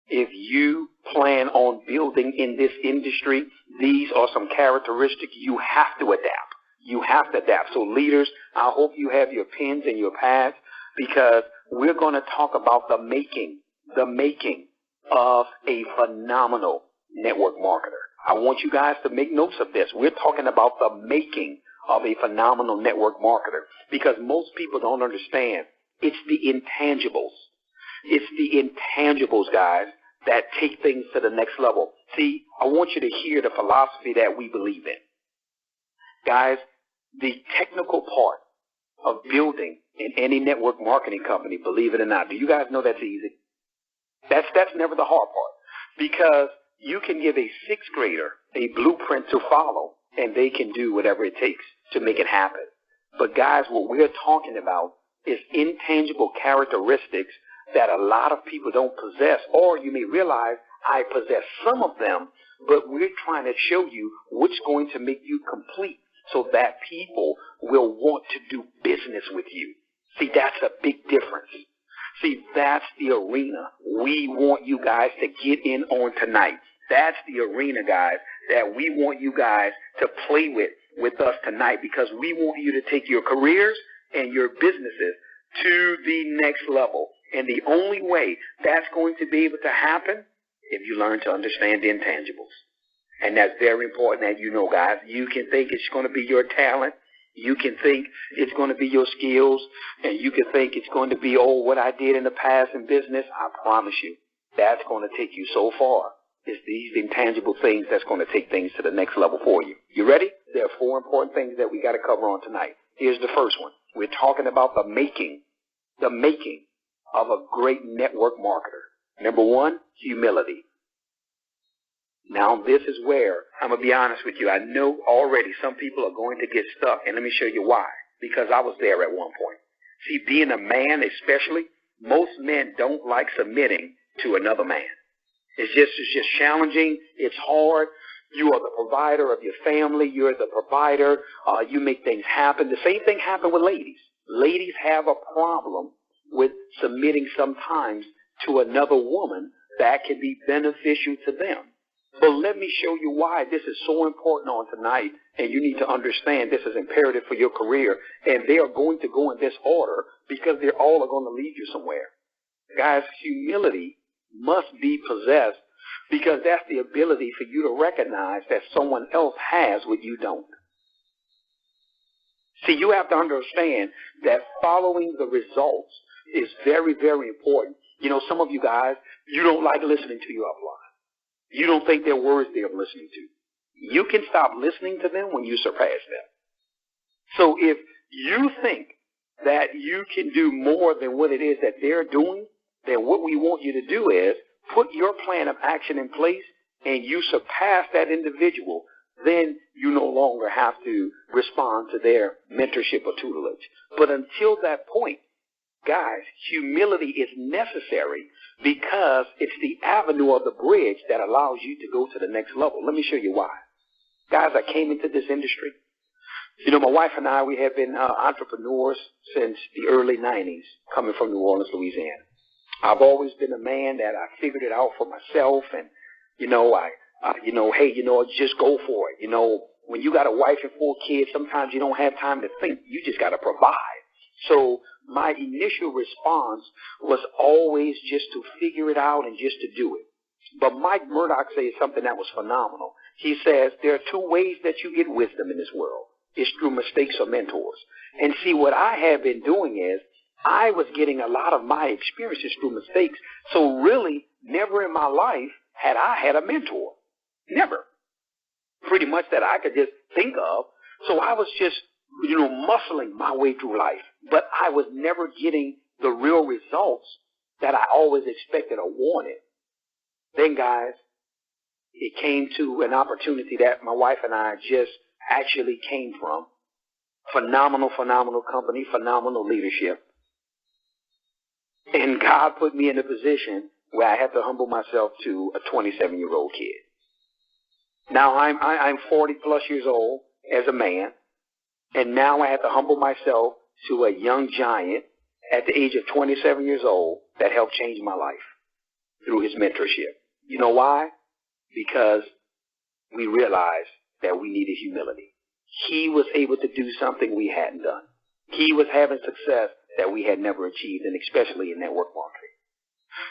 if you plan on building in this industry, these are some characteristics you have to adapt. You have to adapt. So leaders, I hope you have your pens and your pads, because we're going to talk about the making of a phenomenal network marketer. I want you guys to make notes of this. We're talking about the making of a phenomenal network marketer, because most people don't understand. It's the intangibles. It's the intangibles, guys, that take things to the next level. See, I want you to hear the philosophy that we believe in. Guys, the technical part of building in any network marketing company, believe it or not, do you guys know that's easy? That's never the hard part, because you can give a sixth grader a blueprint to follow, and they can do whatever it takes to make it happen. But guys, what we're talking about is intangible characteristics that a lot of people don't possess, or you may realize I possess some of them, but we're trying to show you what's going to make you complete so that people will want to do business with you. See, that's a big difference. See, that's the arena we want you guys to get in on tonight. That's the arena, guys, that we want you guys to play with us tonight, because we want you to take your careers and your businesses to the next level. And the only way that's going to be able to happen if you learn to understand the intangibles. And that's very important that you know, guys. You can think it's going to be your talent. You can think it's going to be your skills. And you can think it's going to be, oh, what I did in the past in business. I promise you, that's going to take you so far. It's these intangible things that's going to take things to the next level for you. You ready? There are 4 important things that we got to cover on tonight. Here's the first one. We're talking about the making of a great network marketer. Number 1, humility. Now, this is where, I'm going to be honest with you, I know already some people are going to get stuck, and let me show you why. Because I was there at one point. See, being a man especially, most men don't like submitting to another man. It's just challenging. It's hard. You are the provider of your family. You're the provider. You make things happen. The same thing happened with ladies. Ladies have a problem with submitting sometimes to another woman that can be beneficial to them. But let me show you why this is so important on tonight, and you need to understand this is imperative for your career, and they are going to go in this order because they're all going to lead you somewhere. Guys, humility must be possessed, because that's the ability for you to recognize that someone else has what you don't. See, you have to understand that following the results is very, very important. You know, some of you guys, you don't like listening to your upline. You don't think they're worthy of listening to. You can stop listening to them when you surpass them. So if you think that you can do more than what it is that they're doing, then what we want you to do is put your plan of action in place, and you surpass that individual. Then you no longer have to respond to their mentorship or tutelage. But until that point, guys, humility is necessary, because it's the avenue or the bridge that allows you to go to the next level. Let me show you why. Guys, I came into this industry. You know, my wife and I, we have been entrepreneurs since the early 90s, coming from New Orleans, Louisiana. I've always been a man that I figured it out for myself, and, just go for it. You know, when you got a wife and 4 kids, sometimes you don't have time to think. You just got to provide. So my initial response was always just to figure it out and just to do it. But Mike Murdoch says something that was phenomenal. He says there are 2 ways that you get wisdom in this world. It's through mistakes or mentors. And see, what I have been doing is I was getting a lot of my experiences through mistakes. So really, never in my life had I had a mentor. Never. Pretty much that I could just think of. So I was just, muscling my way through life. But I was never getting the real results that I always expected or wanted. Then, guys, it came to an opportunity that my wife and I just actually came from. Phenomenal, phenomenal company, phenomenal leadership. And God put me in a position where I had to humble myself to a 27-year-old kid. Now I'm 40 plus years old as a man, and now I have to humble myself to a young giant at the age of 27 years old that helped change my life. through his mentorship. You know why? Because we realized that we needed humility. He was able to do something we hadn't done. He was having success that we had never achieved, and especially in network marketing.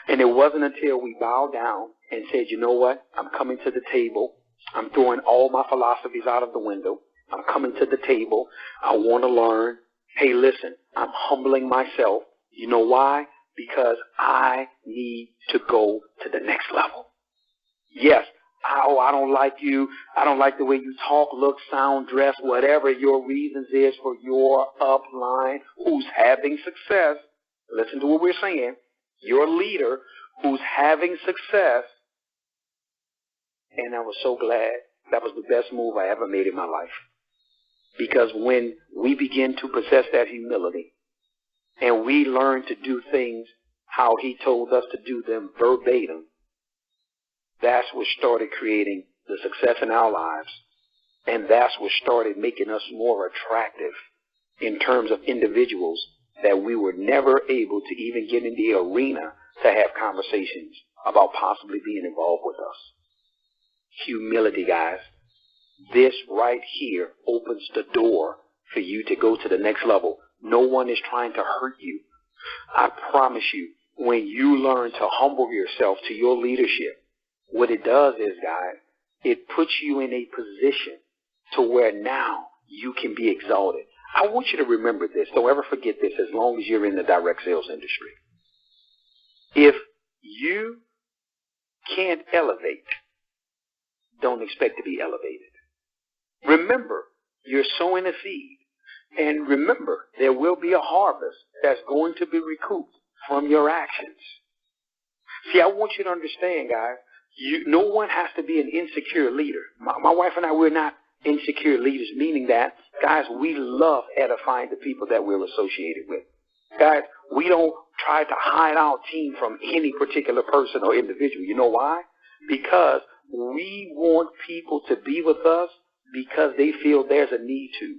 And it wasn't until we bowed down and said, you know what? I'm coming to the table. I'm throwing all my philosophies out of the window. I'm coming to the table. I want to learn. Hey, listen, I'm humbling myself. You know why? Because I need to go to the next level. Yes, I don't like you. I don't like the way you talk, look, sound, dress, whatever your reasons is for your upline who's having success. Listen to what we're saying. Your leader who's having success. And I was so glad. That was the best move I ever made in my life. Because when we begin to possess that humility and we learn to do things how he told us to do them verbatim, that's what started creating the success in our lives. And that's what started making us more attractive in terms of individuals that we were never able to even get in the arena to have conversations about possibly being involved with us. Humility, guys. This right here opens the door for you to go to the next level. No one is trying to hurt you. I promise you, when you learn to humble yourself to your leadership, what it does is, guys, it puts you in a position to where now you can be exalted. I want you to remember this. Don't ever forget this as long as you're in the direct sales industry. If you can't elevate, don't expect to be elevated. Remember, you're sowing a seed. And remember, there will be a harvest that's going to be recouped from your actions. See, I want you to understand, guys, no one has to be an insecure leader. My wife and I, we're not insecure leaders, meaning that, guys, we love edifying the people that we're associated with. Guys, we don't try to hide our team from any particular person or individual. You know why? Because we want people to be with us because they feel there's a need to.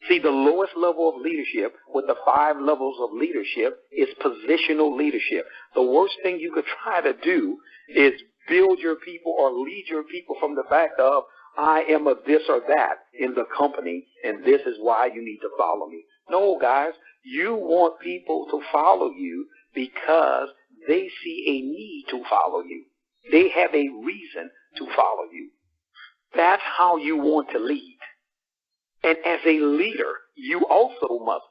See, the lowest level of leadership with the 5 levels of leadership is positional leadership. The worst thing you could try to do is build your people or lead your people from the fact of, I am a this or that in the company, and this is why you need to follow me. No, guys, you want people to follow you because they see a need to follow you. They have a reason to follow you. That's how you want to lead. And as a leader, you also must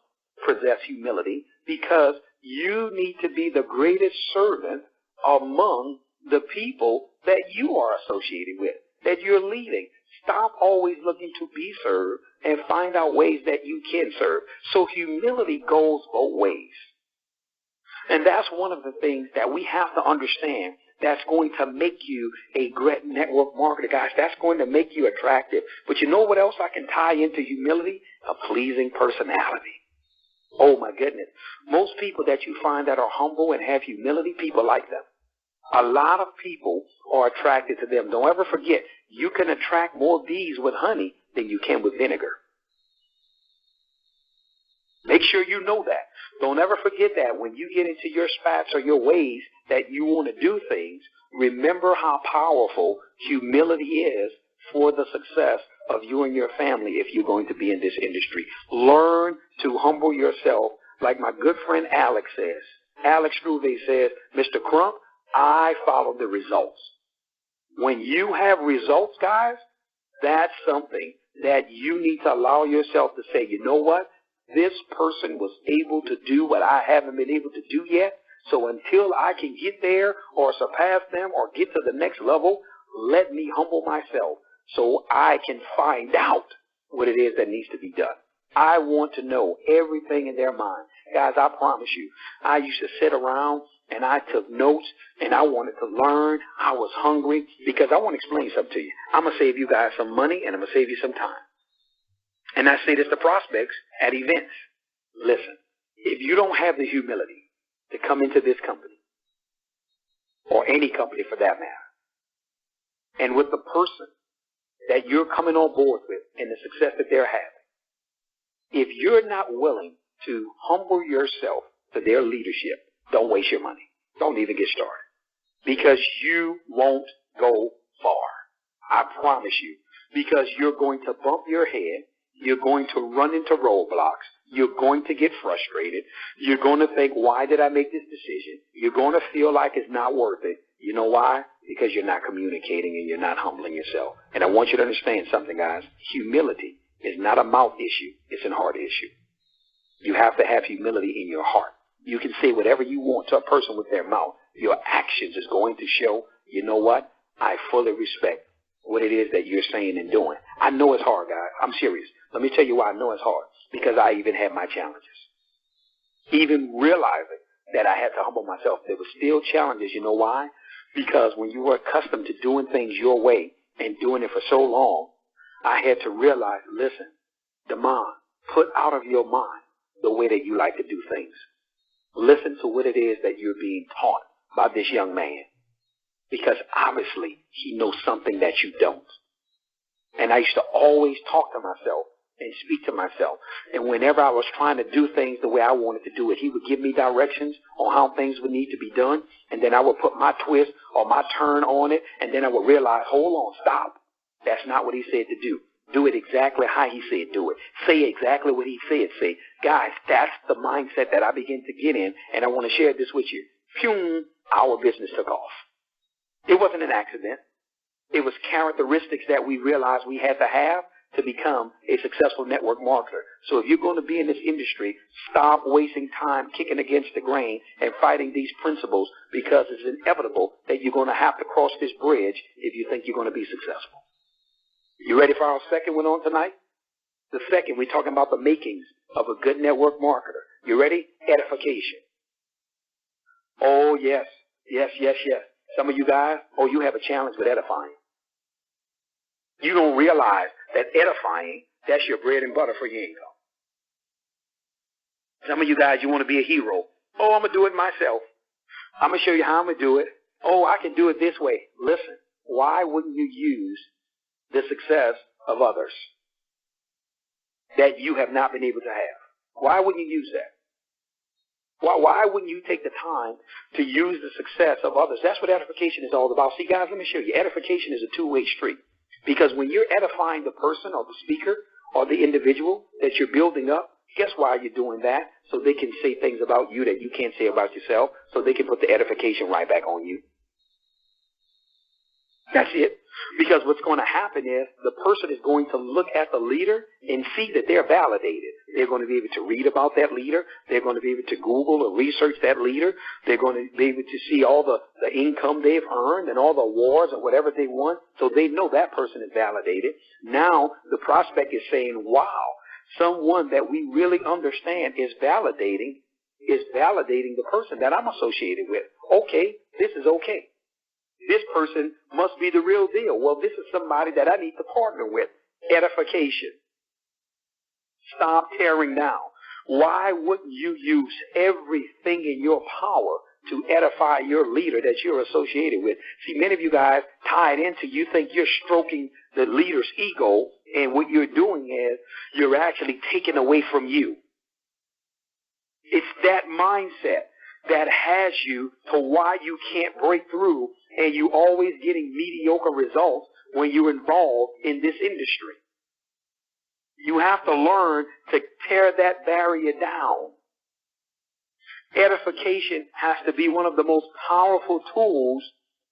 possess humility because you need to be the greatest servant among the people that you are associated with, that you're leading. Stop always looking to be served and find out ways that you can serve. So humility goes both ways. And that's one of the things that we have to understand that's going to make you a great network marketer, guys. That's going to make you attractive. But you know what else I can tie into humility? A pleasing personality. Oh, my goodness. Most people that you find that are humble and have humility, people like them. A lot of people are attracted to them. Don't ever forget, you can attract more bees with honey than you can with vinegar. Make sure you know that. Don't ever forget that when you get into your spats or your ways that you want to do things, remember how powerful humility is for the success of you and your family if you're going to be in this industry. Learn to humble yourself like my good friend Alex says. Alex Struve says, Mr. Crump, I follow the results. When you have results, guys, that's something that you need to allow yourself to say, you know what? This person was able to do what I haven't been able to do yet. So until I can get there or surpass them or get to the next level, let me humble myself so I can find out what it is that needs to be done. I want to know everything in their mind. Guys, I promise you, I used to sit around and I took notes and I wanted to learn. I was hungry because I want to explain something to you. I'm going to save you guys some money and I'm going to save you some time. And I say this to prospects at events. Listen, if you don't have the humility to come into this company, or any company for that matter, and with the person that you're coming on board with and the success that they're having, if you're not willing to humble yourself to their leadership, don't waste your money. Don't even get started. because you won't go far. I promise you. Because you're going to bump your head. You're going to run into roadblocks. You're going to get frustrated. You're going to think, why did I make this decision? You're going to feel like it's not worth it. You know why? Because you're not communicating and you're not humbling yourself. And I want you to understand something, guys. Humility is not a mouth issue. It's a heart issue. You have to have humility in your heart. You can say whatever you want to a person with their mouth. Your actions is going to show, you know what? I fully respect what it is that you're saying and doing. I know it's hard, guys. I'm serious. Let me tell you why I know it's hard. Because I even had my challenges. Even realizing that I had to humble myself, there were still challenges. You know why? Because when you were accustomed to doing things your way and doing it for so long, I had to realize, listen, Damon, put out of your mind the way that you like to do things. Listen to what it is that you're being taught by this young man. Because obviously he knows something that you don't. And I used to always talk to myself and speak to myself. And whenever I was trying to do things the way I wanted to do it, he would give me directions on how things would need to be done. And then I would put my twist or my turn on it. And then I would realize, hold on, stop. That's not what he said to do. Do it exactly how he said do it. Say exactly what he said say. Guys, that's the mindset that I began to get in. And I want to share this with you. Phew, our business took off. It wasn't an accident. It was characteristics that we realized we had to have to become a successful network marketer. So if you're going to be in this industry, stop wasting time kicking against the grain and fighting these principles, because it's inevitable that you're going to have to cross this bridge if you think you're going to be successful. You ready for our second one on tonight? The second, we're talking about the makings of a good network marketer. You ready? Edification. Oh, yes. Yes, yes, yes. Some of you guys, you have a challenge with edifying. You don't realize that edifying, that's your bread and butter for your income. Some of you guys, you want to be a hero. Oh, I'm going to do it myself. I'm going to show you how I'm going to do it. Oh, I can do it this way. Listen, why wouldn't you use the success of others that you have not been able to have? Why wouldn't you use that? Why wouldn't you take the time to use the success of others? That's what edification is all about. See, guys, let me show you. Edification is a two-way street. Because when you're edifying the person or the speaker or the individual that you're building up, guess why you're doing that? So they can say things about you that you can't say about yourself, so they can put the edification right back on you. That's it. Because what's going to happen is the person is going to look at the leader and see that they're validated. They're going to be able to read about that leader. They're going to be able to Google or research that leader. They're going to be able to see all the income they've earned and all the awards or whatever they won. So they know that person is validated. Now the prospect is saying, wow, someone that we really understand is validating the person that I'm associated with. Okay, this is okay. This person must be the real deal. Well, this is somebody that I need to partner with. Edification. Stop tearing down. Why wouldn't you use everything in your power to edify your leader that you're associated with? See, many of you guys tied into, you think you're stroking the leader's ego, and what you're doing is you're actually taking away from you. It's that mindset that has you to why you can't break through, and you always getting mediocre results when you're involved in this industry. You have to learn to tear that barrier down. Edification has to be one of the most powerful tools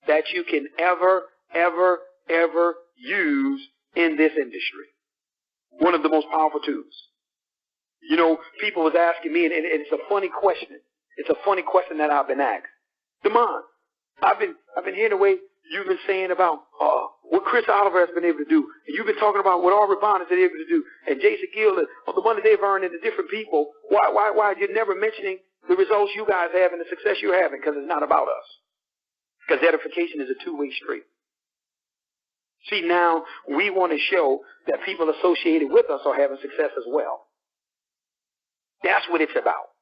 that you can ever use in this industry. One of the most powerful tools. You know, people was asking me, and it's a funny question. It's a funny question that I've been asked. Damon, I've been hearing the way you've been saying about what Chris Oliver has been able to do, and you've been talking about what Aubrey Bond has been able to do, and Jason Gill, and the money they've earned, and the different people. Why you're never mentioning the results you guys have and the success you're having? Because it's not about us. Because edification is a two-way street. See, now we want to show that people associated with us are having success as well. That's what it's about.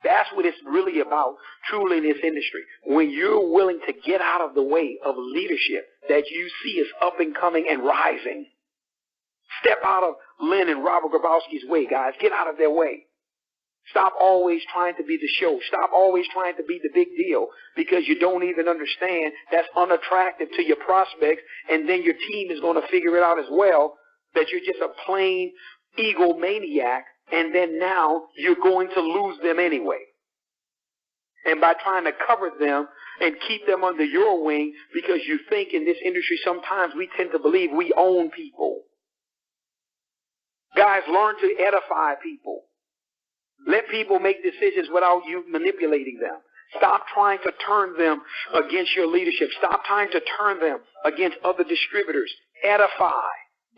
That's what it's really about, truly, in this industry. When you're willing to get out of the way of leadership that you see is up and coming and rising. Step out of Lynn and Robert Grabowski's way, guys. Get out of their way. Stop always trying to be the show. Stop always trying to be the big deal, because you don't even understand that's unattractive to your prospects, and then your team is going to figure it out as well, that you're just a plain egomaniac, and then now you're going to lose them anyway. And by trying to cover them and keep them under your wing, because you think in this industry sometimes we tend to believe we own people. Guys, learn to edify people. Let people make decisions without you manipulating them. Stop trying to turn them against your leadership. Stop trying to turn them against other distributors. Edify.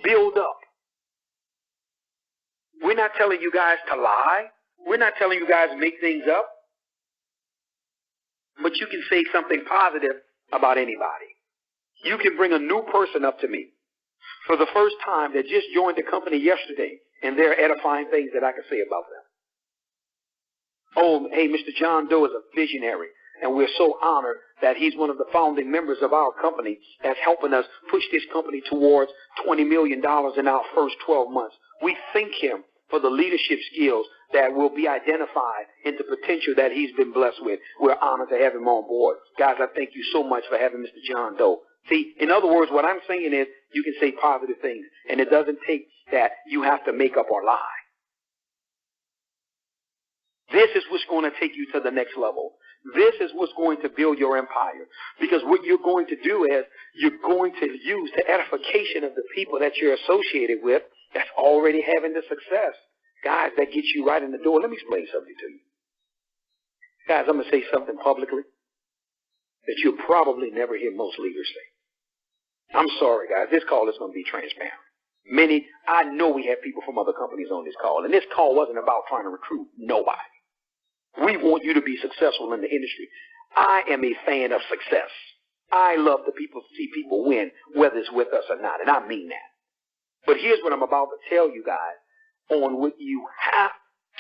Build up. We're not telling you guys to lie. We're not telling you guys to make things up. But you can say something positive about anybody. You can bring a new person up to me for the first time that just joined the company yesterday, and they're edifying things that I can say about them. Oh, hey, Mr. John Doe is a visionary, and we're so honored that he's one of the founding members of our company that's helping us push this company towards $20 million in our first 12 months. We thank him for the leadership skills that will be identified in the potential that he's been blessed with. We're honored to have him on board. Guys, I thank you so much for having Mr. John Doe. See, in other words, what I'm saying is you can say positive things, and it doesn't take that you have to make up or lie. This is what's going to take you to the next level. This is what's going to build your empire. Because what you're going to do is you're going to use the edification of the people that you're associated with that's already having the success. Guys, that gets you right in the door. Let me explain something to you. Guys, I'm going to say something publicly that you'll probably never hear most leaders say. I'm sorry, guys. This call is going to be transparent. I know we have people from other companies on this call, and this call wasn't about trying to recruit nobody. We want you to be successful in the industry. I am a fan of success. I love to see people win, whether it's with us or not, and I mean that. But here's what I'm about to tell you guys on what you have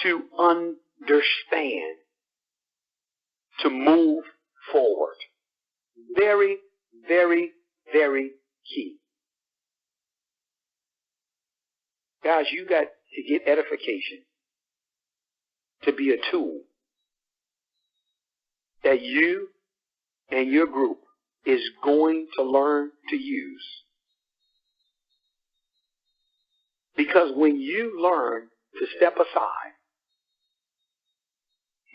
to understand to move forward. Very, very, very key. Guys, you got to get edification to be a tool that you and your group is going to learn to use. Because when you learn to step aside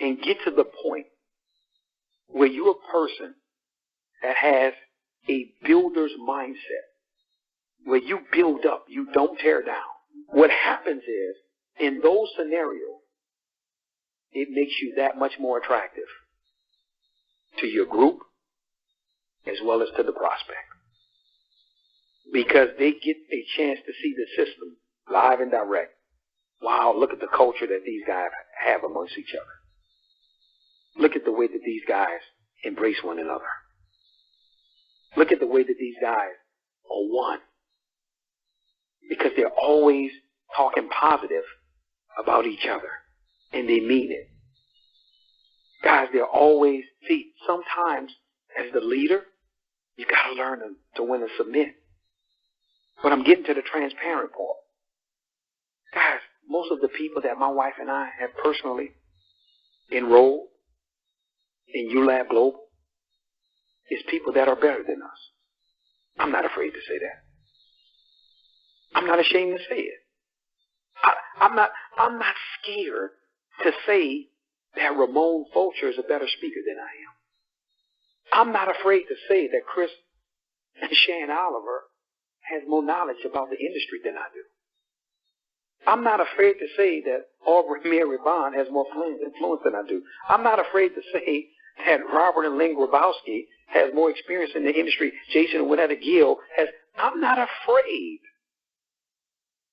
and get to the point where you're a person that has a builder's mindset, where you build up, you don't tear down, what happens is, in those scenarios, it makes you that much more attractive to your group as well as to the prospect. Because they get a chance to see the system live and direct. Wow, look at the culture that these guys have amongst each other. Look at the way that these guys embrace one another. Look at the way that these guys are one. Because they're always talking positive about each other. And they mean it. Guys, they're always, see, sometimes as the leader, you got to learn to when to submit. But I'm getting to the transparent part. Guys, most of the people that my wife and I have personally enrolled in ULab Global is people that are better than us. I'm not afraid to say that. I'm not ashamed to say it. I'm not scared to say that Ramon Fulcher is a better speaker than I am. I'm not afraid to say that Chris and Shan Oliver has more knowledge about the industry than I do. I'm not afraid to say that Aubrey Mary Bond has more influence than I do. I'm not afraid to say that Robert and Lynn Grabowski has more experience in the industry. Jason and Winetta Gill has. I'm not afraid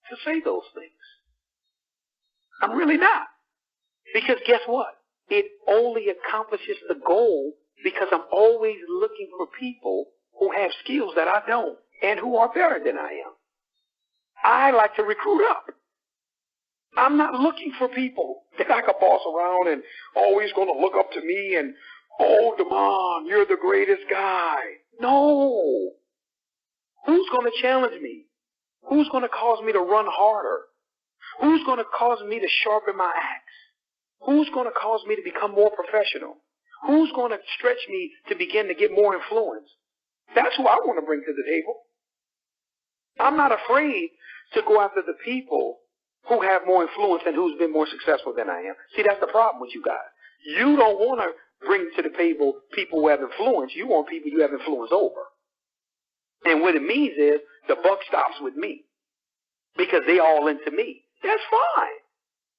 to say those things. I'm really not. Because guess what? It only accomplishes the goal because I'm always looking for people who have skills that I don't and who are better than I am. I like to recruit up. I'm not looking for people that I can boss around and always going to look up to me and, oh, Damon, you're the greatest guy. No. Who's going to challenge me? Who's going to cause me to run harder? Who's going to cause me to sharpen my axe? Who's going to cause me to become more professional? Who's going to stretch me to begin to get more influence? That's who I want to bring to the table. I'm not afraid to go after the people who have more influence and who's been more successful than I am. See, that's the problem with you guys. You don't want to bring to the table people who have influence. You want people you have influence over. And what it means is the buck stops with me because they all into me. That's fine.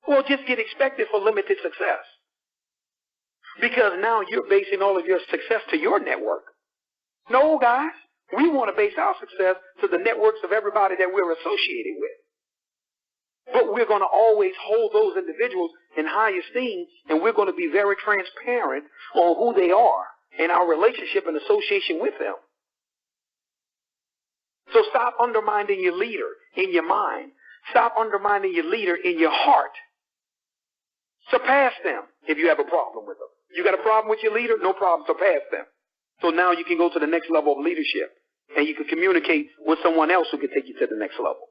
Well, just get expected for limited success. Because now you're basing all of your success to your network. No, guys. We want to base our success to the networks of everybody that we're associated with. But we're going to always hold those individuals in high esteem, and we're going to be very transparent on who they are and our relationship and association with them. So stop undermining your leader in your mind. Stop undermining your leader in your heart. Surpass them if you have a problem with them. You got a problem with your leader? No problem. Surpass them. So now you can go to the next level of leadership, and you can communicate with someone else who can take you to the next level.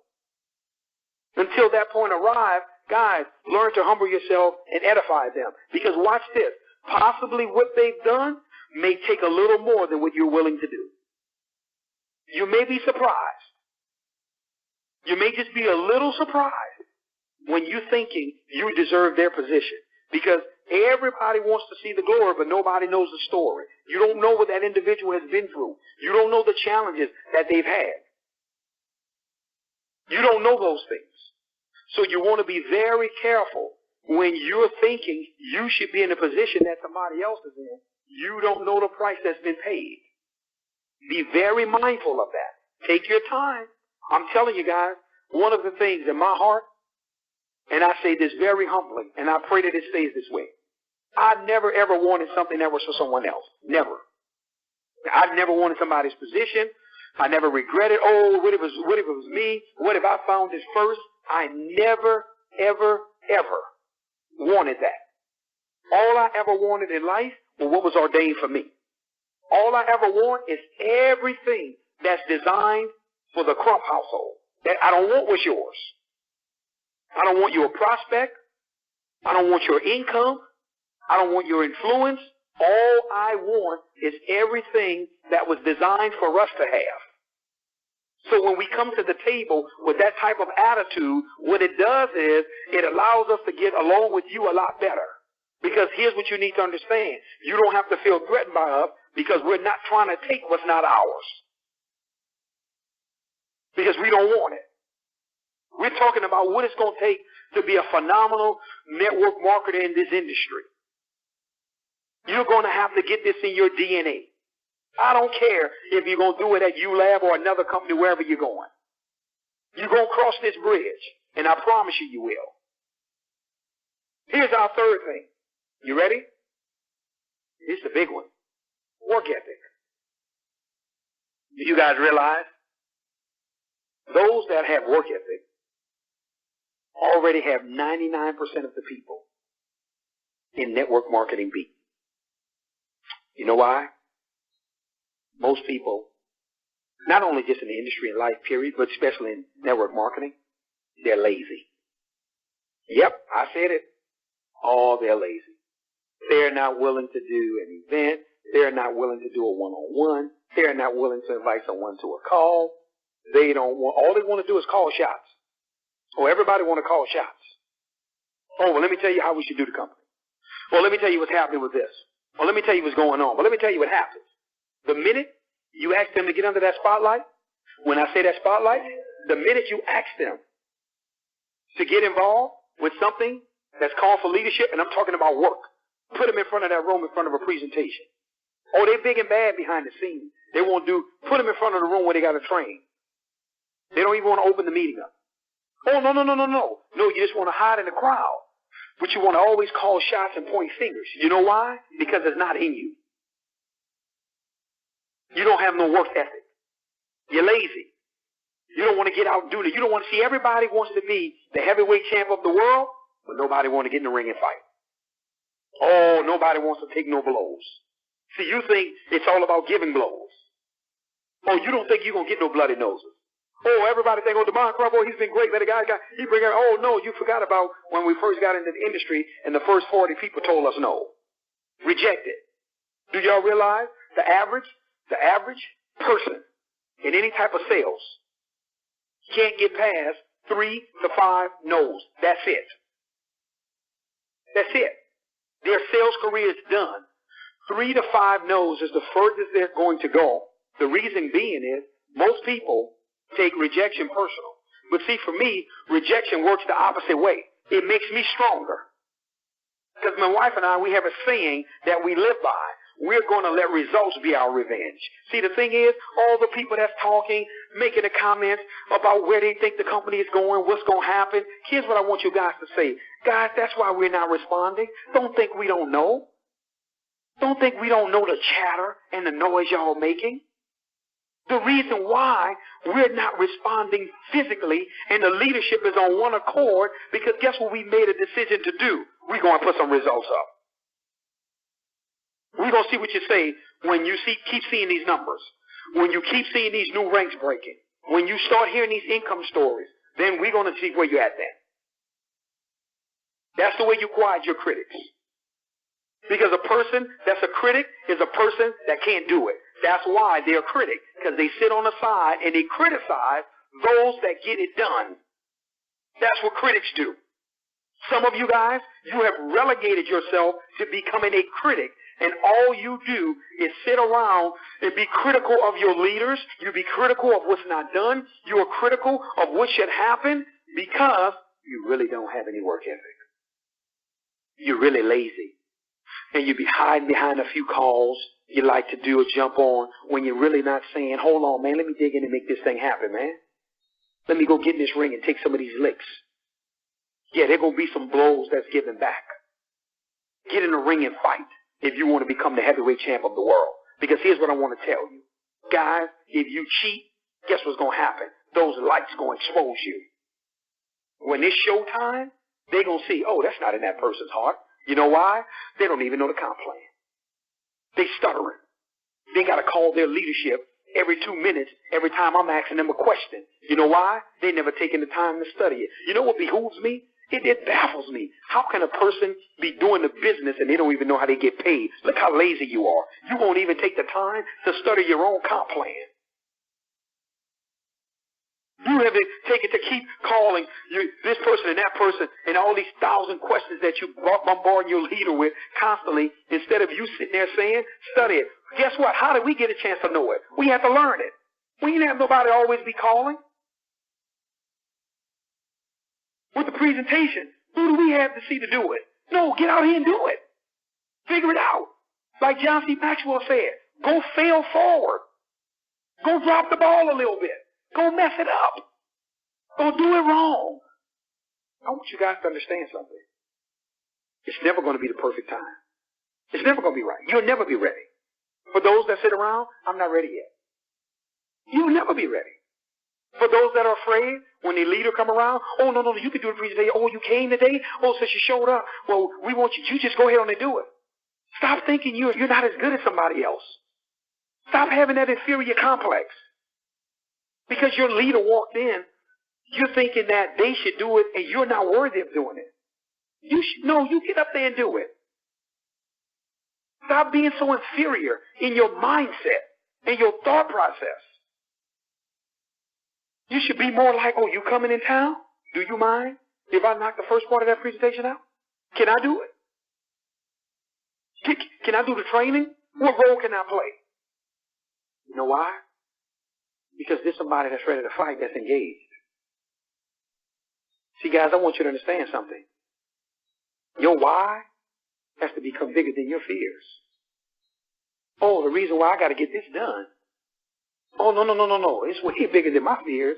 Until that point arrives, guys, learn to humble yourself and edify them. Because watch this. Possibly what they've done may take a little more than what you're willing to do. You may be surprised. You may just be a little surprised when you're thinking you deserve their position. Because everybody wants to see the glory, but nobody knows the story. You don't know what that individual has been through. You don't know the challenges that they've had. You don't know those things. So you want to be very careful when you're thinking you should be in a position that somebody else is in. You don't know the price that's been paid. Be very mindful of that. Take your time. I'm telling you guys, one of the things in my heart, and I say this very humbly, and I pray that it stays this way. I never ever wanted something that was for someone else. Never. I never wanted somebody's position. I never regretted, what if it was me? What if I found this first? I never, ever, ever wanted that. All I ever wanted in life was what was ordained for me. All I ever want is everything that's designed for the Crump household. That I don't want what's yours. I don't want your prospect. I don't want your income. I don't want your influence. All I want is everything that was designed for us to have. So when we come to the table with that type of attitude, what it does is it allows us to get along with you a lot better. Because here's what you need to understand. You don't have to feel threatened by us because we're not trying to take what's not ours. Because we don't want it. We're talking about what it's going to take to be a phenomenal network marketer in this industry. You're going to have to get this in your DNA. I don't care if you're going to do it at ULab or another company, wherever you're going. You're going to cross this bridge, and I promise you, you will. Here's our third thing. You ready? Here's the big one. Work ethic. Do you guys realize those that have work ethic already have 99% of the people in network marketing beat? You know why? Most people, not only just in the industry and life period, but especially in network marketing, they're lazy. Yep, I said it. Oh, they're lazy. They're not willing to do an event. They're not willing to do a one-on-one. They're not willing to invite someone to a call. They don't want, all they want to do is call shots. Oh, everybody want to call shots. Oh, well, let me tell you how we should do the company. Well, let me tell you what's happening with this. Well, let me tell you what's going on. Well, let me tell you what happens. The minute you ask them to get under that spotlight, when I say that spotlight, the minute you ask them to get involved with something that's called for leadership, and I'm talking about work, put them in front of that room in front of a presentation. Oh, they're big and bad behind the scenes. They won't do, put them in front of the room where they got to train. They don't even want to open the meeting up. Oh, no. No, you just want to hide in the crowd. But you want to always call shots and point fingers. You know why? Because it's not in you. You don't have no work ethic. You're lazy. You don't want to get out and do it. You don't want to see, everybody wants to be the heavyweight champ of the world, but nobody wants to get in the ring and fight. Oh, nobody wants to take no blows. See, you think it's all about giving blows. Oh, you don't think you're going to get no bloody noses. Oh, everybody think, oh, DeMond Crump, oh, he's been great. He bring it. Oh, no, you forgot about when we first got into the industry and the first 40 people told us no. Rejected. Do y'all realize the average person in any type of sales can't get past 3 to 5 no's. That's it. That's it. Their sales career is done. 3 to 5 no's is the furthest they're going to go. The reason being is most people take rejection personal. But see, for me, rejection works the opposite way. It makes me stronger. Because my wife and I, we have a saying that we live by. We're going to let results be our revenge. See, the thing is, all the people that's talking, making the comments about where they think the company is going, what's going to happen, here's what I want you guys to say. Guys, that's why we're not responding. Don't think we don't know. Don't think we don't know the chatter and the noise y'all making. The reason why we're not responding physically and the leadership is on one accord, because guess what we made a decision to do? We're going to put some results up. We're going to see what you say when you keep seeing these numbers, when you keep seeing these new ranks breaking, when you start hearing these income stories, then we're going to see where you're at then. That's the way you quiet your critics. Because a person that's a critic is a person that can't do it. That's why they're a critic, because they sit on the side and they criticize those that get it done. That's what critics do. Some of you guys, you have relegated yourself to becoming a critic, and all you do is sit around and be critical of your leaders. You be critical of what's not done. You are critical of what should happen because you really don't have any work ethic. You're really lazy. And you be hiding behind a few calls you like to do or jump on when you're really not saying, hold on, man, let me dig in and make this thing happen, man. Let me go get in this ring and take some of these licks. Yeah, there going to be some blows that's given back. Get in the ring and fight if you want to become the heavyweight champ of the world. Because here's what I want to tell you. Guys, if you cheat, guess what's going to happen? Those lights going to expose you. When it's showtime, they're going to see, oh, that's not in that person's heart. You know why? They don't even know the comp plan. They stuttering. They got to call their leadership every 2 minutes, every time I'm asking them a question. You know why? They never taken the time to study it. You know what behooves me? It baffles me. How can a person be doing the business and they don't even know how they get paid? Look how lazy you are. You won't even take the time to study your own comp plan. You haven't taken to keep calling this person and that person and all these 1,000 questions that you bombard your leader with constantly, instead of you sitting there saying, study it. Guess what? How did we get a chance to know it? We had to learn it. We didn't have nobody always be calling. With the presentation, who do we have to see to do it? No, get out here and do it. Figure it out. Like John C. Maxwell said, go fail forward. Go drop the ball a little bit. Go mess it up. Go do it wrong. I want you guys to understand something. It's never going to be the perfect time. It's never going to be right. You'll never be ready. For those that sit around, I'm not ready yet. You'll never be ready. For those that are afraid, when the leader come around, oh, no, you can do it for today. Oh, you came today? Oh, since you showed up. Well, we want you just go ahead on and do it. Stop thinking you're not as good as somebody else. Stop having that inferior complex. Because your leader walked in, you're thinking that they should do it and you're not worthy of doing it. You get up there and do it. Stop being so inferior in your mindset and your thought process. You should be more like, oh, you coming in town? Do you mind if I knock the first part of that presentation out? Can I do it? Can I do the training? What role can I play? You know why? Because there's somebody that's ready to fight, that's engaged. See, guys, I want you to understand something. Your why has to become bigger than your fears. Oh, the reason why I got to get this done. Oh, no. It's way bigger than my fears.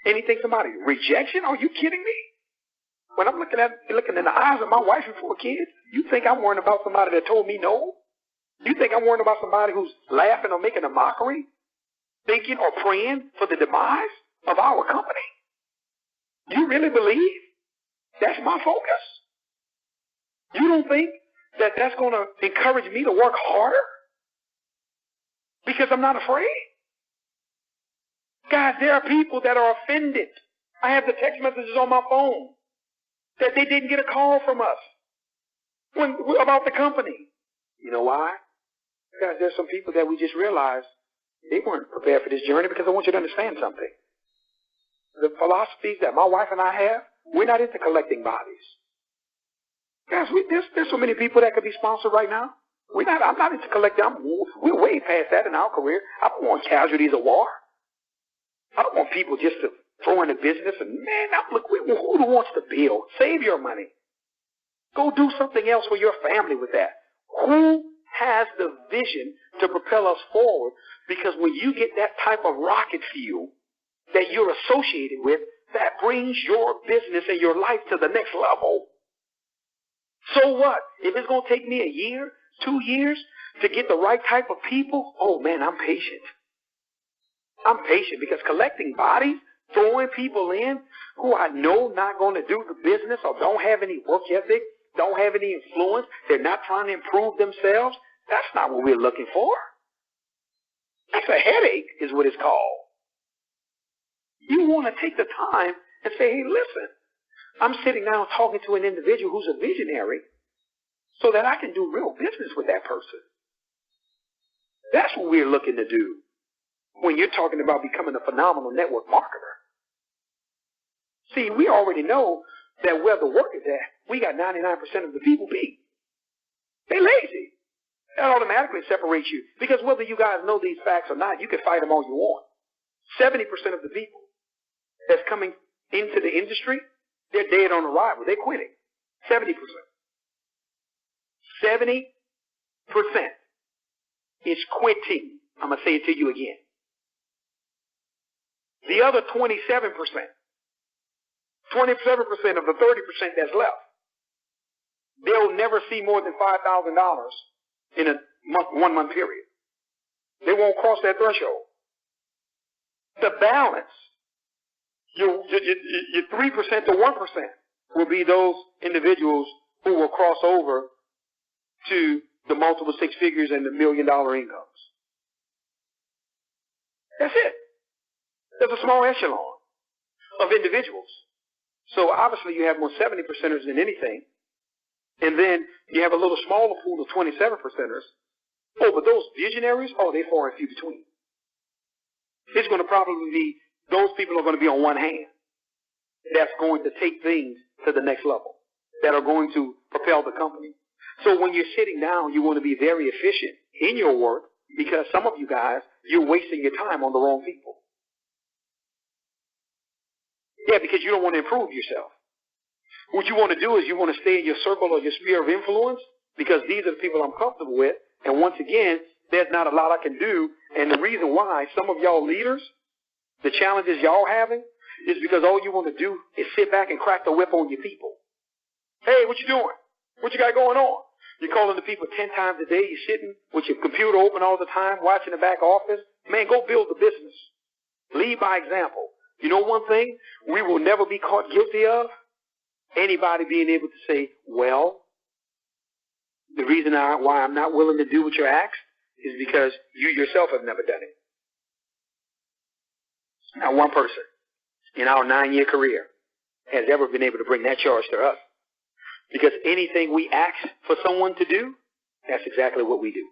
Anything somebody, rejection? Are you kidding me? When I'm looking in the eyes of my wife and 4 kids, you think I'm worrying about somebody that told me no? You think I'm worrying about somebody who's laughing or making a mockery? Thinking or praying for the demise of our company? You really believe that's my focus? You don't think that that's going to encourage me to work harder? Because I'm not afraid? Guys, there are people that are offended. I have the text messages on my phone that they didn't get a call from us about the company. You know why? Guys, there's some people that we just realized they weren't prepared for this journey, because I want you to understand something. The philosophies that my wife and I have, we're not into collecting bodies. Guys, there's so many people that could be sponsored right now. I'm not into collecting. We're way past that in our career. I don't want casualties of war. I don't want people just to throw in the business and, man, look, who wants to build? Save your money. Go do something else for your family with that. Who has the vision to propel us forward? Because when you get that type of rocket fuel that you're associated with, that brings your business and your life to the next level. So what? If it's going to take me a year, 2 years to get the right type of people, oh man, I'm patient. I'm patient, because collecting bodies, throwing people in who I know not going to do the business or don't have any work ethic, don't have any influence, they're not trying to improve themselves, that's not what we're looking for. That's a headache is what it's called. You want to take the time and say, hey, listen, I'm sitting down talking to an individual who's a visionary so that I can do real business with that person. That's what we're looking to do when you're talking about becoming a phenomenal network marketer. See, we already know that where the work is at, we got 99% of the people beat. They're lazy. That automatically separates you, because whether you guys know these facts or not, you can fight them all you want. 70% of the people that's coming into the industry, they're dead on arrival. They're quitting. 70%. 70% is quitting. I'm going to say it to you again. The other 27%, 27% of the 30% that's left, they'll never see more than $5,000 in a month, 1 month period. They won't cross that threshold. The balance, your 3% to 1% will be those individuals who will cross over to the multiple six figures and the $1 million incomes. That's it. There's a small echelon of individuals. So obviously you have more 70%ers than anything. And then you have a little smaller pool of 27%ers. Oh, but those visionaries, oh, they're far and few between. It's going to probably be, those people are going to be on one hand. That's going to take things to the next level. That are going to propel the company. So when you're sitting down, you want to be very efficient in your work, because some of you guys, you're wasting your time on the wrong people. Yeah, because you don't want to improve yourself. What you want to do is you want to stay in your circle or your sphere of influence, because these are the people I'm comfortable with. And once again, there's not a lot I can do. And the reason why some of y'all leaders, the challenges y'all having, is because all you want to do is sit back and crack the whip on your people. Hey, what you doing? What you got going on? You're calling the people 10 times a day. You're sitting with your computer open all the time, watching the back office. Man, go build the business. Lead by example. You know one thing we will never be caught guilty of? Anybody being able to say, well, the reason why I'm not willing to do what you're asked is because you yourself have never done it. Not one person in our 9-year career has ever been able to bring that charge to us. Because anything we ask for someone to do, that's exactly what we do.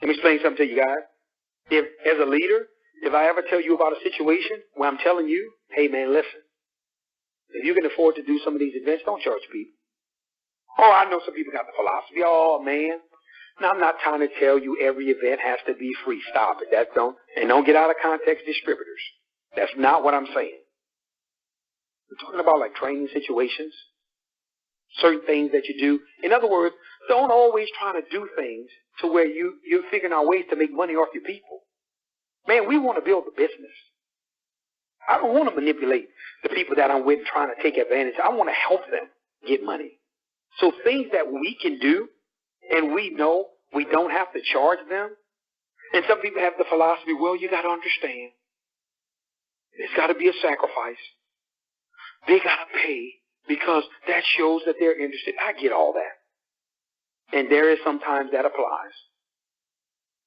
Let me explain something to you guys. If, as a leader, if I ever tell you about a situation where I'm telling you, hey man, listen, if you can afford to do some of these events, don't charge people. Oh, I know some people got the philosophy. Oh man, now I'm not trying to tell you every event has to be free. Stop it. Don't get out of context, distributors. That's not what I'm saying. I'm talking about like training situations, certain things that you do. In other words, don't always try to do things to where you're figuring out ways to make money off your people. Man, we want to build a business. I don't want to manipulate the people that I'm with trying to take advantage. I want to help them get money. So things that we can do and we know we don't have to charge them. And some people have the philosophy, well, you got to understand. There's got to be a sacrifice. They got to pay because that shows that they're interested. I get all that. And there is sometimes that applies.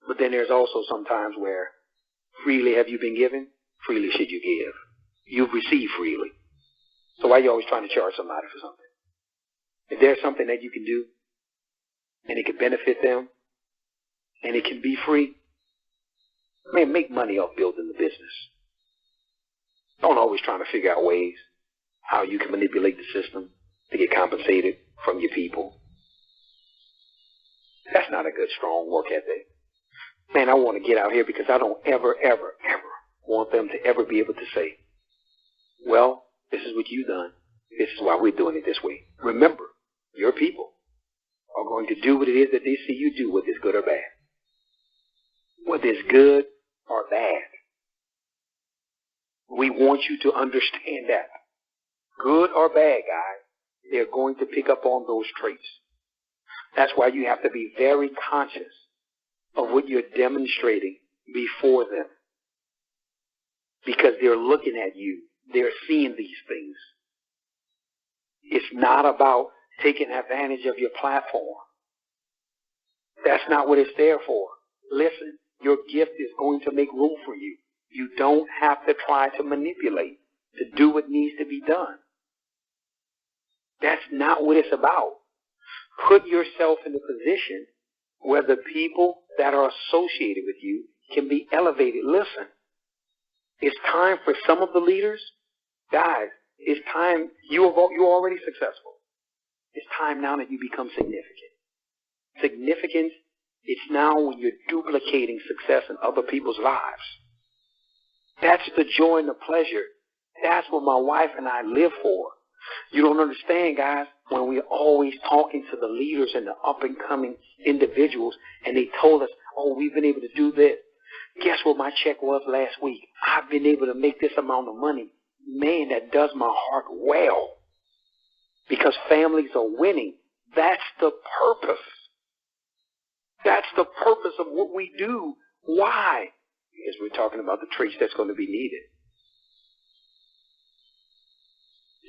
But then there's also sometimes where Freely have you been given, freely should you give. You've received freely. So why are you always trying to charge somebody for something? If there's something that you can do, and it can benefit them, and it can be free, man, make money off building the business. Don't always trying to figure out ways how you can manipulate the system to get compensated from your people. That's not a good, strong work ethic. Man, I want to get out here because I don't ever want them to ever be able to say, well, this is what you've done. This is why we're doing it this way. Remember, your people are going to do what it is that they see you do, whether it's good or bad. Whether it's good or bad. We want you to understand that. Good or bad, guys, they're going to pick up on those traits. That's why you have to be very conscious of what you're demonstrating before them. Because they're looking at you. They're seeing these things. It's not about taking advantage of your platform. That's not what it's there for. Listen, your gift is going to make room for you. You don't have to try to manipulate to do what needs to be done. That's not what it's about. Put yourself in a position where the people that are associated with you can be elevated. Listen, it's time for some of the leaders, guys, it's time, you're already successful. It's time now that you become significant. Significance, it's now when you're duplicating success in other people's lives. That's the joy and the pleasure. That's what my wife and I live for. You don't understand, guys, when we're always talking to the leaders and the up-and-coming individuals, and they told us, oh, we've been able to do this. Guess what my check was last week? I've been able to make this amount of money. Man, that does my heart well. Because families are winning. That's the purpose. That's the purpose of what we do. Why? Because we're talking about the traits that's going to be needed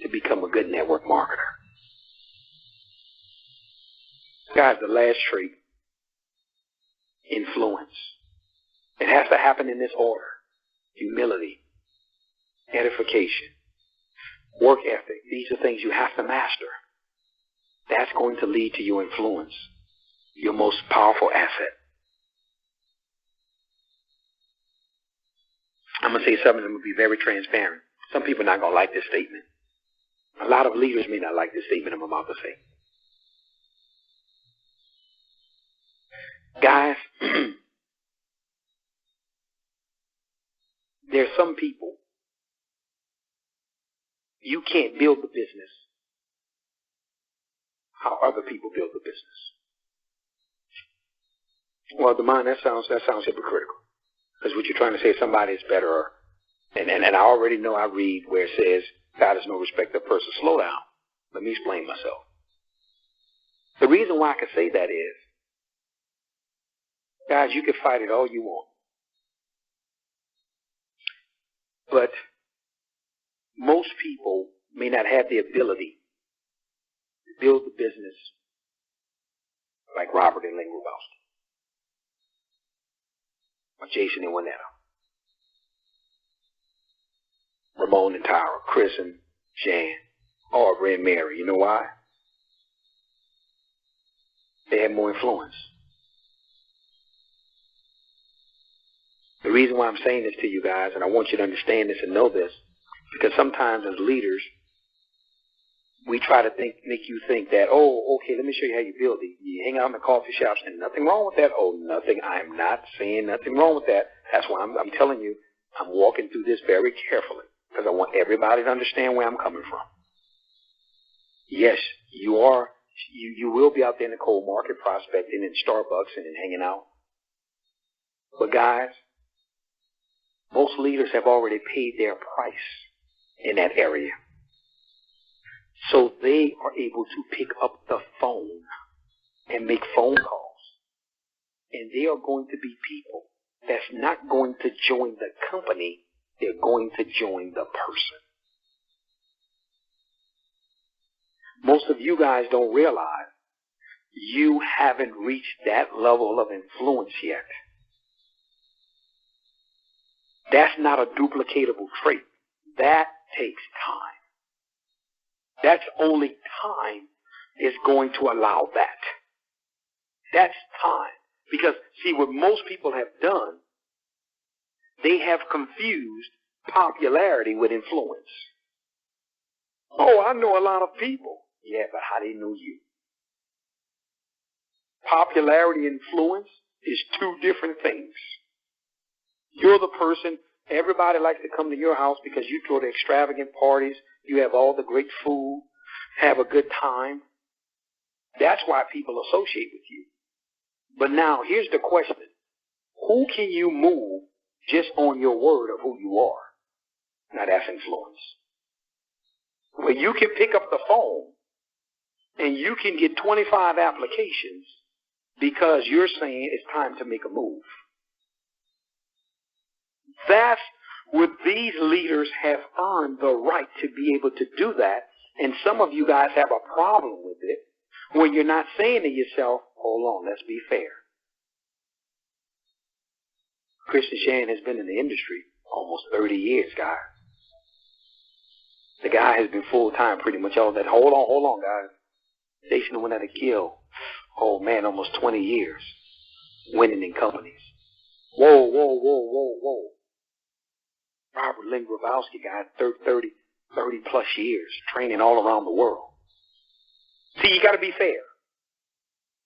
to become a good network marketer. Guys, the last trait, influence. It has to happen in this order. Humility, edification, work ethic. These are things you have to master. That's going to lead to your influence, your most powerful asset. I'm going to say something that will be very transparent. Some people are not going to like this statement. A lot of leaders may not like this statement I'm about to say. Guys, there's some people, you can't build the business how other people build the business. Well, to mine, that sounds hypocritical. Because what you're trying to say is somebody is better. And I already know I read where it says, God is no respecter of persons. Slow down. Let me explain myself. The reason why I can say that is, guys, you can fight it all you want. But most people may not have the ability to build the business like Robert and Lynn Grubowski, or Jason and Winetta, Ramon and Tyra, Chris and Jan, or Red Mary. You know why? They have more influence. The reason why I'm saying this to you guys, and I want you to understand this and know this, because sometimes as leaders, we try to make you think that, oh, okay, let me show you how you build it. You hang out in the coffee shops, and nothing wrong with that. Oh, nothing. I'm not saying nothing wrong with that. That's why I'm telling you, I'm walking through this very carefully, because I want everybody to understand where I'm coming from. Yes, you will be out there in the cold market prospecting in Starbucks and hanging out. But guys, most leaders have already paid their price in that area. So they are able to pick up the phone and make phone calls. And they are going to be people that's not going to join the company. They're going to join the person. Most of you guys don't realize you haven't reached that level of influence yet. That's not a duplicatable trait. That takes time. That's only time is going to allow that. That's time. Because, see, what most people have done, they have confused popularity with influence. Oh, I know a lot of people. Yeah, but how they know you? Popularity and influence is two different things. You're the person, everybody likes to come to your house because you throw the extravagant parties, you have all the great food, have a good time. That's why people associate with you. But now, here's the question. Who can you move just on your word of who you are? Now, that's influence. Where you can pick up the phone and you can get 25 applications because you're saying it's time to make a move. That's what these leaders have earned the right to be able to do that. And some of you guys have a problem with it when you're not saying to yourself, hold on, let's be fair. Christian Shan has been in the industry almost 30 years, guys. The guy has been full-time pretty much all that. Hold on, guys. Station went out of kill. Oh, man, almost 20 years winning in companies. Whoa. Robert Lynn Grabowski, guy, 30-plus years, training all around the world. See, you got to be fair.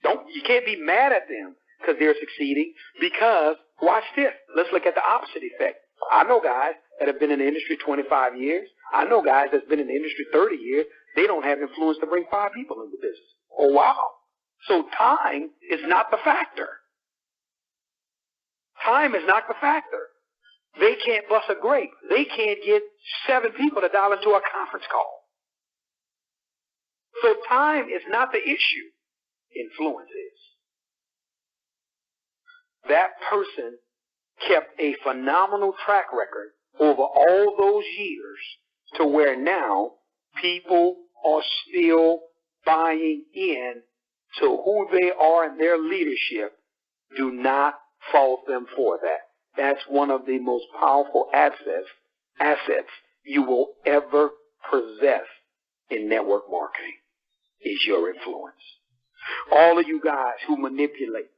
You can't be mad at them because they're succeeding because, watch this. Let's look at the opposite effect. I know guys that have been in the industry 25 years. I know guys that's been in the industry 30 years. They don't have influence to bring 5 people into business. Oh, wow. So time is not the factor. Time is not the factor. They can't bust a grape. They can't get 7 people to dial into a conference call. So time is not the issue. Influence is. That person kept a phenomenal track record over all those years to where now people are still buying in to who they are and their leadership. Do not fault them for that. That's one of the most powerful assets you will ever possess in network marketing is your influence. All of you guys who manipulate,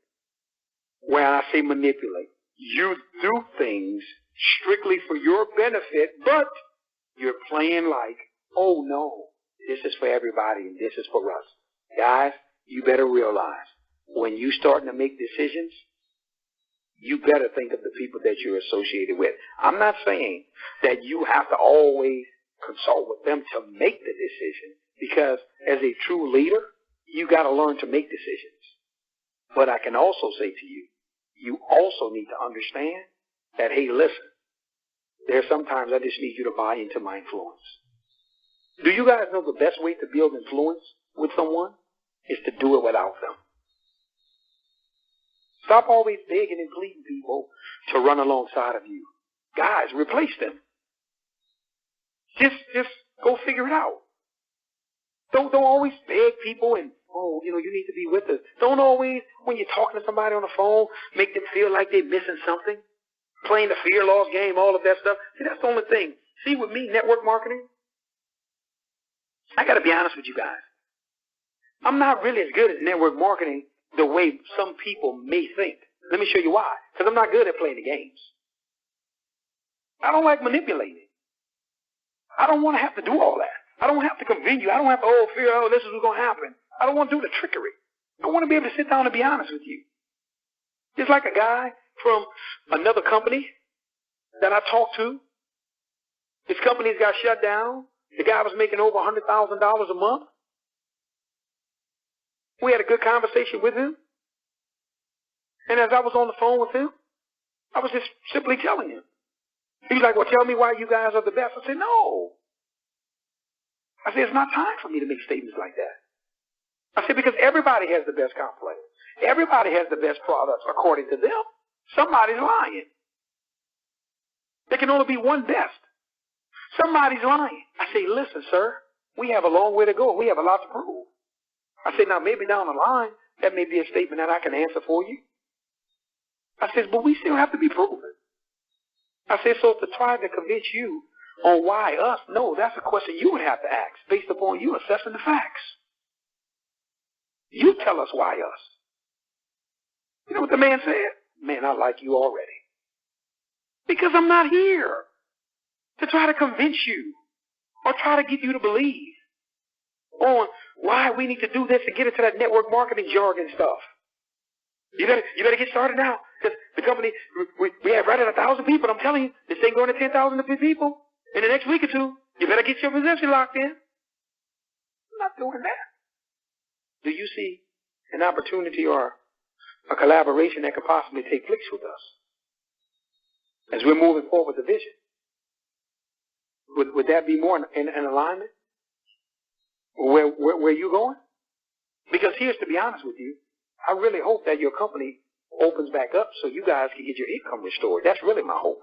when I say manipulate, you do things strictly for your benefit, but you're playing like, oh no, this is for everybody and this is for us. Guys, you better realize when you starting to make decisions, you better think of the people that you're associated with. I'm not saying that you have to always consult with them to make the decision, because as a true leader, you got to learn to make decisions. But I can also say to you, you also need to understand that, hey, listen, there's sometimes I just need you to buy into my influence. Do you guys know the best way to build influence with someone is to do it without them? Stop always begging and pleading people to run alongside of you. Guys, replace them. Just go figure it out. Don't always beg people and, oh, you need to be with us. Don't always, when you're talking to somebody on the phone, make them feel like they're missing something. Playing the fear loss game, all of that stuff. See, that's the only thing. See, with me, network marketing, I got to be honest with you guys. I'm not really as good at network marketing the way some people may think. Let me show you why. Because I'm not good at playing the games. I don't like manipulating. I don't want to have to do all that. I don't have to convince you. I don't have to, fear, this is what's going to happen. I don't want to do the trickery. I want to be able to sit down and be honest with you. Just like a guy from another company that I talked to. His company's got shut down. The guy was making over $100,000 a month. We had a good conversation with him. And as I was on the phone with him, I was just simply telling him. He was like, well, tell me why you guys are the best. I said, no. I said, it's not time for me to make statements like that. I said, because everybody has the best complex. Everybody has the best products according to them. Somebody's lying. There can only be one best. Somebody's lying. I say, listen, sir, we have a long way to go. We have a lot to prove. I said, now maybe down the line, that may be a statement that I can answer for you. I said, but we still have to be proven. I said, so to try to convince you on why us, no, that's a question you would have to ask based upon you assessing the facts. You tell us why us. You know what the man said? Man, I like you already. Because I'm not here to try to convince you or try to get you to believe on why we need to do this and get into that network marketing jargon stuff. You better get started now. Because the company, we have right at 1,000 people. I'm telling you, this ain't going to 10,000 people in the next week or two. You better get your position locked in. I'm not doing that. Do you see an opportunity or a collaboration that could possibly take place with us as we're moving forward with the vision? Would that be more in alignment with where you're going? Because here's, to be honest with you, I really hope that your company opens back up so you guys can get your income restored. That's really my hope.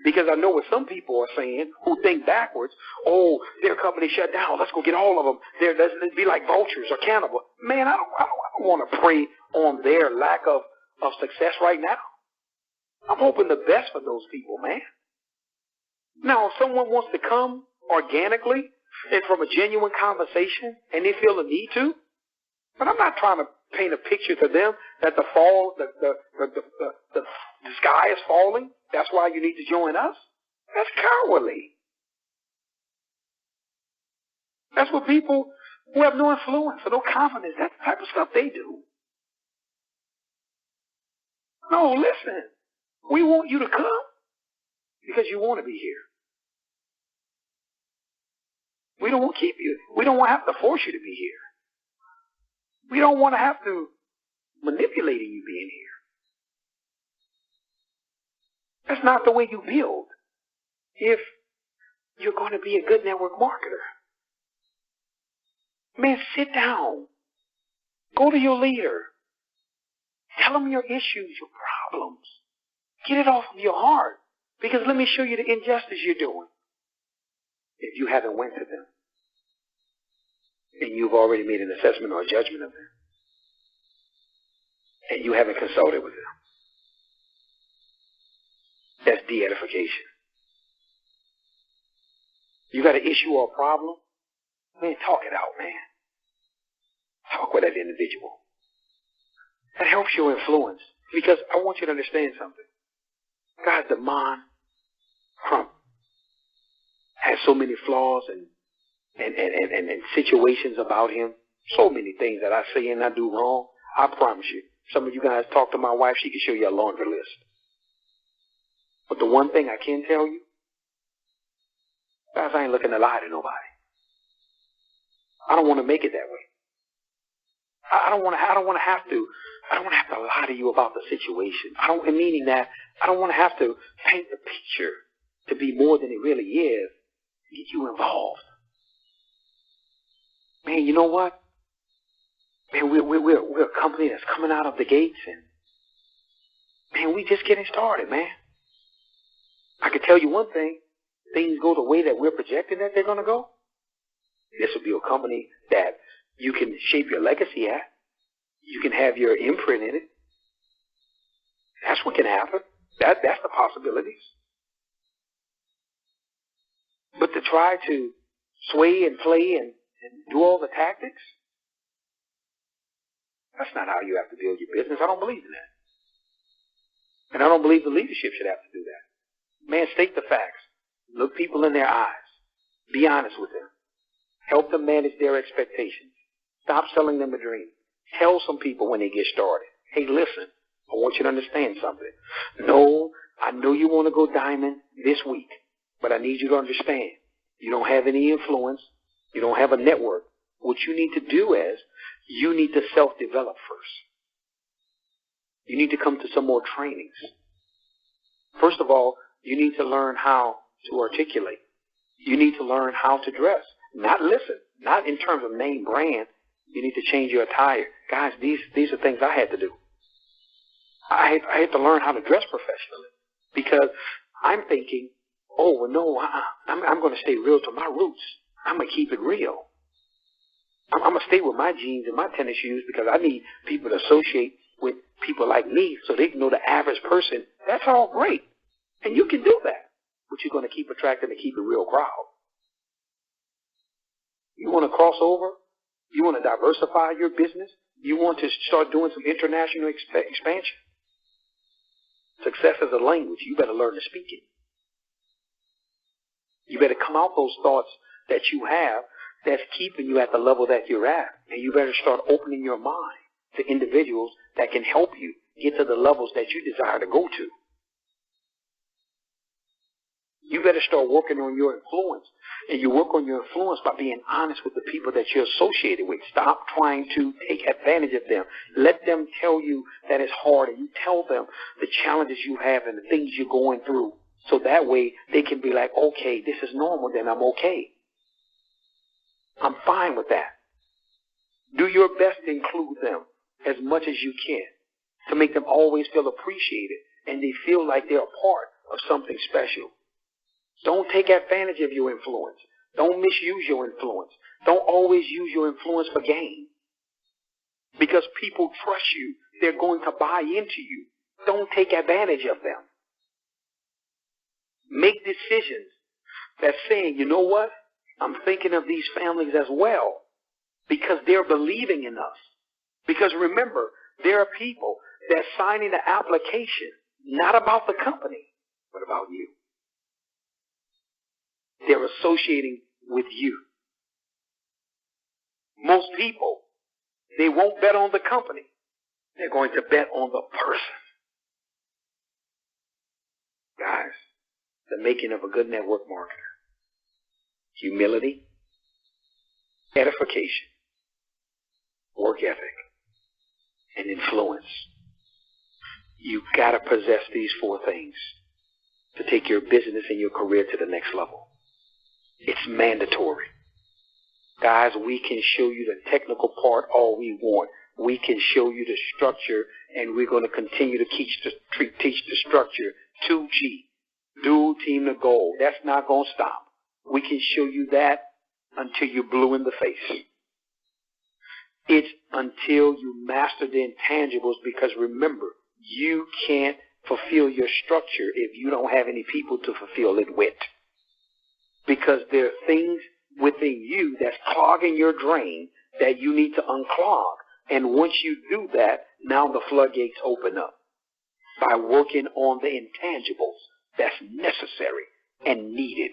Because I know what some people are saying who think backwards. Oh, their company shut down. Let's go get all of them. Let's be like vultures or cannibals. Man, I don't want to prey on their lack of success right now. I'm hoping the best for those people, man. Now, if someone wants to come organically and from a genuine conversation and they feel the need to, but I'm not trying to paint a picture to them that the sky is falling. That's why you need to join us. That's cowardly. That's what people who have no influence or no confidence, that's the type of stuff they do. No, listen. We want you to come because you want to be here. We don't want to keep you. We don't want to have to force you to be here. We don't want to have to manipulate you being here. That's not the way you build if you're going to be a good network marketer. Man, sit down. Go to your leader. Tell them your issues, your problems. Get it off of your heart. Because let me show you the injustice you're doing. If you haven't went to them and you've already made an assessment or a judgment of them and you haven't consulted with them, that's de-edification. You got an issue or a problem? Man, talk it out, man. Talk with that individual. That helps your influence. Because I want you to understand something. Guys, the man, Crump, has so many flaws and situations about him. So many things that I say and I do wrong. I promise you. Some of you guys talk to my wife, she can show you a laundry list. But the one thing I can tell you, guys, I ain't looking to lie to nobody. I don't want to make it that way. I don't want to have to lie to you about the situation. Meaning that I don't want to have to paint the picture to be more than it really is to get you involved. Man, you know what? Man, we're a company that's coming out of the gates, and man, we just getting started, man. I can tell you one thing: things go the way that we're projecting that they're going to go. This will be a company that you can shape your legacy at. You can have your imprint in it. That's what can happen. That's the possibilities. But to try to sway and play and do all the tactics, that's not how you have to build your business. I don't believe in that. And I don't believe the leadership should have to do that. Man, state the facts. Look people in their eyes. Be honest with them. Help them manage their expectations. Stop selling them a dream. Tell some people when they get started, hey, listen, I want you to understand something. No, I know you want to go diamond this week, but I need you to understand you don't have any influence. You don't have a network. What you need to do is you need to self-develop first. You need to come to some more trainings. First of all, you need to learn how to articulate. You need to learn how to dress. Not in terms of name brand. You need to change your attire. Guys, these are things I had to do. I had to learn how to dress professionally because I'm thinking, oh, well, no, I'm going to stay real to my roots. I'm going to keep it real. I'm going to stay with my jeans and my tennis shoes because I need people to associate with people like me so they can know the average person. That's all great. And you can do that, but you're going to keep attracting and keep a real crowd. You want to cross over? You want to diversify your business? You want to start doing some international expansion? Success is a language. You better learn to speak it. You better come out those thoughts that you have that's keeping you at the level that you're at. And you better start opening your mind to individuals that can help you get to the levels that you desire to go to. You better start working on your influence. And you work on your influence by being honest with the people that you're associated with. Stop trying to take advantage of them. Let them tell you that it's hard, and you tell them the challenges you have and the things you're going through. So that way they can be like, okay, this is normal, then I'm okay. I'm fine with that. Do your best to include them as much as you can to make them always feel appreciated and they feel like they're a part of something special. Don't take advantage of your influence. Don't misuse your influence. Don't always use your influence for gain. Because people trust you, they're going to buy into you. Don't take advantage of them. Make decisions that's saying, you know what? I'm thinking of these families as well because they're believing in us. Because remember, there are people that are signing the application not about the company, but about you. They're associating with you. Most people, they won't bet on the company. They're going to bet on the person. Guys, the making of a good network marketer. Humility, edification, work ethic, and influence. You got to possess these 4 things to take your business and your career to the next level. It's mandatory. Guys, we can show you the technical part all we want. We can show you the structure, and we're going to continue to teach the structure 2G. Dual team to goal. That's not going to stop. We can show you that until you're blue in the face. It's until you master the intangibles, because remember, you can't fulfill your structure if you don't have any people to fulfill it with. Because there are things within you that's clogging your drain that you need to unclog. And once you do that, now the floodgates open up by working on the intangibles that's necessary and needed.